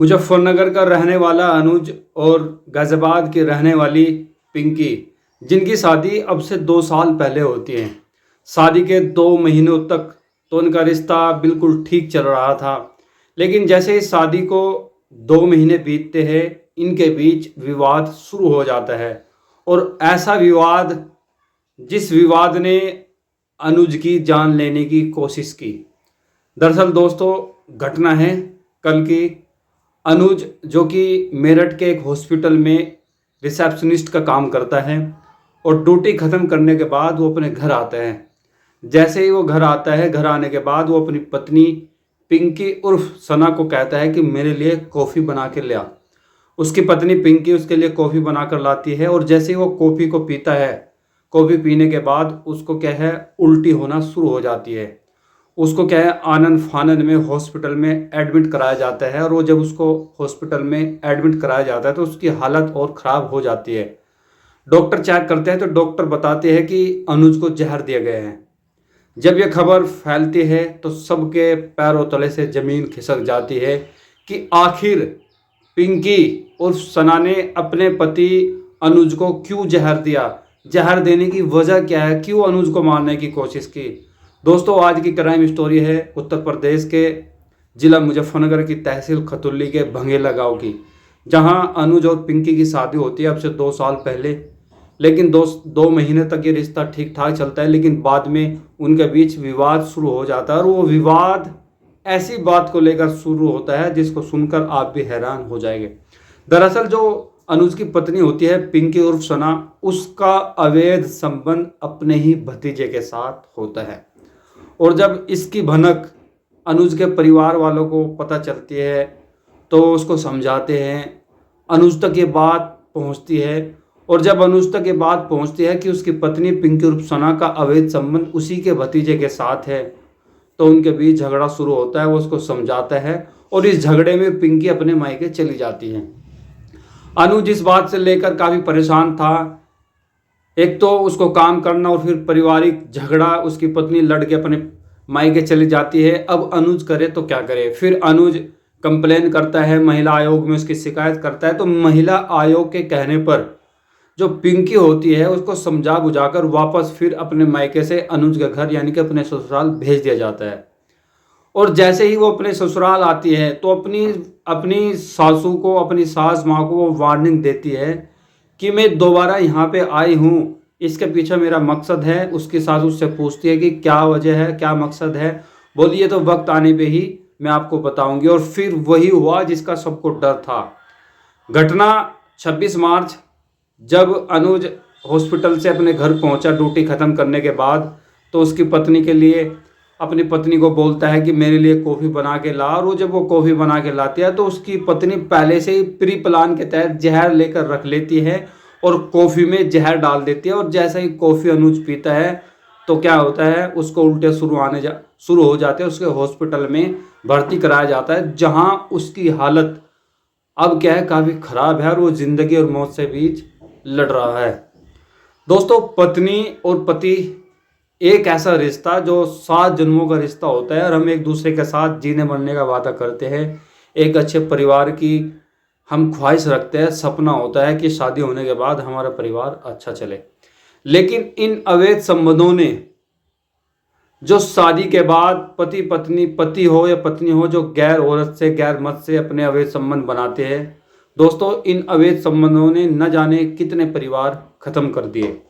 मुजफ्फरनगर का रहने वाला अनुज और गाजियाबाद की रहने वाली पिंकी, जिनकी शादी अब से 2 साल पहले होती है। शादी के 2 महीनों तक तो उनका रिश्ता बिल्कुल ठीक चल रहा था, लेकिन जैसे ही शादी को 2 महीने बीतते हैं, इनके बीच विवाद शुरू हो जाता है। और ऐसा विवाद, जिस विवाद ने अनुज की जान लेने की कोशिश की। दरअसल दोस्तों, घटना है कल की। अनुज, जो कि मेरठ के एक हॉस्पिटल में रिसेप्शनिस्ट का काम करता है, और ड्यूटी ख़त्म करने के बाद वो अपने घर आता है। जैसे ही वो घर आता है, घर आने के बाद वो अपनी पत्नी पिंकी उर्फ सना को कहता है कि मेरे लिए कॉफ़ी बना के ले आ। उसकी पत्नी पिंकी उसके लिए कॉफ़ी बना कर लाती है, और जैसे ही वो कॉफ़ी को पीता है, कॉफ़ी पीने के बाद उसको क्या है, उल्टी होना शुरू हो जाती है। उसको क्या है, आनन फानन में हॉस्पिटल में एडमिट कराया जाता है। और वो जब उसको हॉस्पिटल में एडमिट कराया जाता है तो उसकी हालत और ख़राब हो जाती है। डॉक्टर चेक करते हैं तो डॉक्टर बताते हैं कि अनुज को जहर दिया गया है। जब यह खबर फैलती है तो सबके पैरों तले से ज़मीन खिसक जाती है कि आखिर पिंकी उर्फ सना ने अपने पति अनुज को क्यों जहर दिया, जहर देने की वजह क्या है, क्यों अनुज को मारने की कोशिश की। दोस्तों, आज की क्राइम स्टोरी है उत्तर प्रदेश के ज़िला मुजफ्फरनगर की तहसील खतुल्ली के भंगेला गांव की, जहां अनुज और पिंकी की शादी होती है अब से 2 साल पहले। लेकिन 2 महीने तक ये रिश्ता ठीक ठाक चलता है, लेकिन बाद में उनके बीच विवाद शुरू हो जाता है। और वो विवाद ऐसी बात को लेकर शुरू होता है जिसको सुनकर आप भी हैरान हो जाएंगे। दरअसल जो अनुज की पत्नी होती है पिंकी उर्फ सना, उसका अवैध संबंध अपने ही भतीजे के साथ होता है। और जब इसकी भनक अनुज के परिवार वालों को पता चलती है तो उसको समझाते हैं। अनुज तक ये बात पहुंचती है, और जब अनुज तक ये बात पहुंचती है कि उसकी पत्नी पिंकी उर्फ सना का अवैध संबंध उसी के भतीजे के साथ है, तो उनके बीच झगड़ा शुरू होता है। वो उसको समझाता है, और इस झगड़े में पिंकी अपने मायके चली जाती है। अनुज इस बात से लेकर काफ़ी परेशान था। एक तो उसको काम करना, और फिर पारिवारिक झगड़ा, उसकी पत्नी लड़ के अपने मायके चली जाती है। अब अनुज करे तो क्या करे। फिर अनुज कंप्लेन करता है, महिला आयोग में उसकी शिकायत करता है। तो महिला आयोग के कहने पर जो पिंकी होती है उसको समझा बुझाकर वापस फिर अपने मायके से अनुज के घर यानी कि अपने ससुराल भेज दिया जाता है। और जैसे ही वो अपने ससुराल आती है तो अपनी अपनी सासू को, अपनी सास माँ को वो वार्निंग देती है कि मैं दोबारा यहाँ पे आई हूँ, इसके पीछे मेरा मकसद है। उसकी सास उससे पूछती है कि क्या वजह है, क्या मकसद है। बोलिए तो वक्त आने पे ही मैं आपको बताऊंगी। और फिर वही हुआ जिसका सबको डर था। घटना 26 मार्च, जब अनुज हॉस्पिटल से अपने घर पहुंचा ड्यूटी ख़त्म करने के बाद, तो उसकी पत्नी के लिए अपनी पत्नी को बोलता है कि मेरे लिए कॉफ़ी बना के ला। और वो जब वो कॉफ़ी बना के लाती है तो उसकी पत्नी पहले से ही प्री प्लान के तहत जहर लेकर रख लेती है और कॉफ़ी में जहर डाल देती है। और जैसे ही कॉफ़ी अनुज पीता है तो क्या होता है, उसको उल्टे शुरू हो जाते हैं। उसके हॉस्पिटल में भर्ती कराया जाता है, जहां उसकी हालत अब क्या है, काफ़ी ख़राब है, और वो ज़िंदगी और मौत से बीच लड़ रहा है। दोस्तों, पत्नी और पति एक ऐसा रिश्ता जो 7 जन्मों का रिश्ता होता है, और हम एक दूसरे के साथ जीने मरने का वादा करते हैं। एक अच्छे परिवार की हम ख्वाहिश रखते हैं, सपना होता है कि शादी होने के बाद हमारा परिवार अच्छा चले। लेकिन इन अवैध संबंधों ने, जो शादी के बाद पति पत्नी, पति हो या पत्नी हो, जो गैर औरत से, गैर मर्द से अपने अवैध संबंध बनाते हैं, दोस्तों इन अवैध संबंधों ने न जाने कितने परिवार खत्म कर दिए।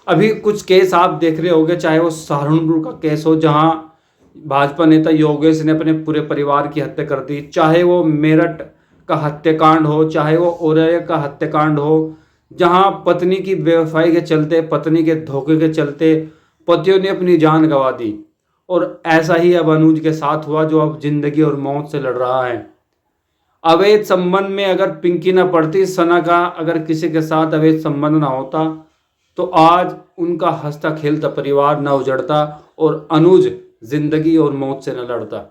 अभी कुछ केस आप देख रहे होंगे, चाहे वो सहारनपुर का केस हो जहां भाजपा नेता योगेश ने अपने पूरे परिवार की हत्या कर दी, चाहे वो मेरठ का हत्याकांड हो, चाहे वो औरैया का हत्याकांड हो, जहां पत्नी की बेवफाई के चलते, पत्नी के धोखे के चलते पतियों ने अपनी जान गंवा दी। और ऐसा ही अब अनुज के साथ हुआ, जो अब जिंदगी और मौत से लड़ रहा है। अवैध संबंध में अगर पिंकी ना पड़ती, सना का अगर किसी के साथ अवैध संबंध ना होता, तो आज उनका हंसता खेलता परिवार न उजड़ता और अनुज जिंदगी और मौत से न लड़ता।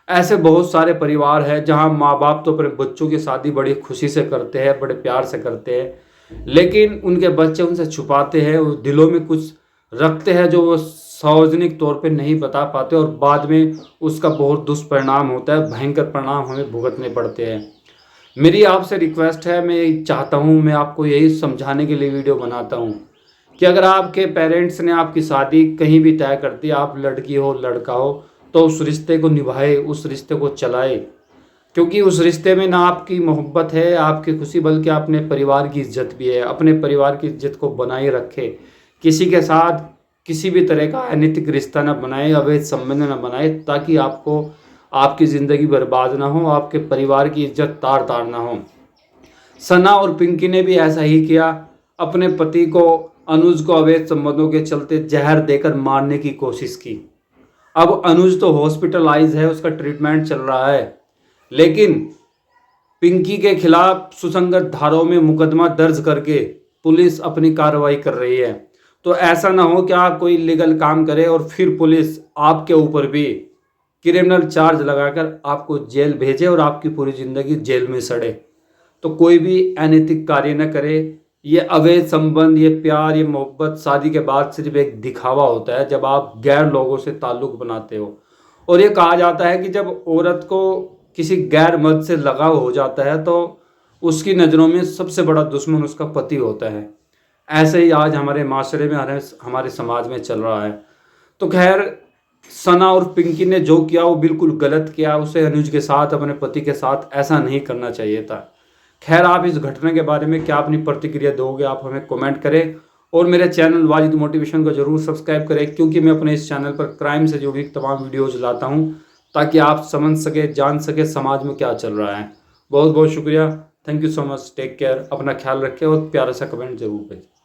ऐसे बहुत सारे परिवार हैं जहां माँ बाप तो अपने बच्चों की शादी बड़ी खुशी से करते हैं, बड़े प्यार से करते हैं, लेकिन उनके बच्चे उनसे छुपाते हैं, वो दिलों में कुछ रखते हैं जो वो सार्वजनिक तौर पे नहीं बता पाते, और बाद में उसका बहुत दुष्परिणाम होता है, भयंकर परिणाम हमें भुगतने पड़ते हैं। मेरी आपसे रिक्वेस्ट है, मैं चाहता हूँ, मैं आपको यही समझाने के लिए वीडियो बनाता हूँ कि अगर आपके पेरेंट्स ने आपकी शादी कहीं भी तय कर दी, आप लड़की हो लड़का हो, तो उस रिश्ते को निभाए, उस रिश्ते को चलाए। क्योंकि उस रिश्ते में ना आपकी मोहब्बत है, आपकी खुशी, बल्कि अपने परिवार की इज्जत भी है। अपने परिवार की इज्जत को बनाए रखे। किसी के साथ किसी भी तरह का अनैतिक रिश्ता ना बनाए, अवैध संबंध ना बनाए, ताकि आपको आपकी ज़िंदगी बर्बाद ना हो, आपके परिवार की इज्जत तार तार ना हो। सना और पिंकी ने भी ऐसा ही किया। अपने पति को, अनुज को, अवैध संबंधों के चलते जहर देकर मारने की कोशिश की। अब अनुज तो हॉस्पिटलाइज है, उसका ट्रीटमेंट चल रहा है, लेकिन पिंकी के खिलाफ सुसंगत धाराओं में मुकदमा दर्ज करके पुलिस अपनी कार्रवाई कर रही है। तो ऐसा ना हो कि आप कोई लीगल काम करें और फिर पुलिस आपके ऊपर भी क्रिमिनल चार्ज लगाकर आपको जेल भेजे और आपकी पूरी जिंदगी जेल में सड़े। तो कोई भी अनैतिक कार्य न करे। ये अवैध संबंध, ये प्यार, ये मोहब्बत शादी के बाद सिर्फ एक दिखावा होता है, जब आप गैर लोगों से ताल्लुक बनाते हो। और ये कहा जाता है कि जब औरत को किसी गैर मर्द से लगाव हो जाता है तो उसकी नज़रों में सबसे बड़ा दुश्मन उसका पति होता है। ऐसे ही आज हमारे माशरे में, हमारे समाज में चल रहा है। तो खैर, सना और पिंकी ने जो किया वो बिल्कुल गलत किया। उसे अनुज के साथ, अपने पति के साथ ऐसा नहीं करना चाहिए था। खैर, आप इस घटना के बारे में क्या अपनी प्रतिक्रिया दोगे, आप हमें कमेंट करें। और मेरे चैनल वाजिद मोटिवेशन को जरूर सब्सक्राइब करें, क्योंकि मैं अपने इस चैनल पर क्राइम से जुड़ी तमाम वीडियोज़ लाता हूँ, ताकि आप समझ सके, जान सके समाज में क्या चल रहा है। बहुत बहुत शुक्रिया। Thank you so much. Take care. अपना ख्याल रखें और प्यारा सा कमेंट जरूर भेजें।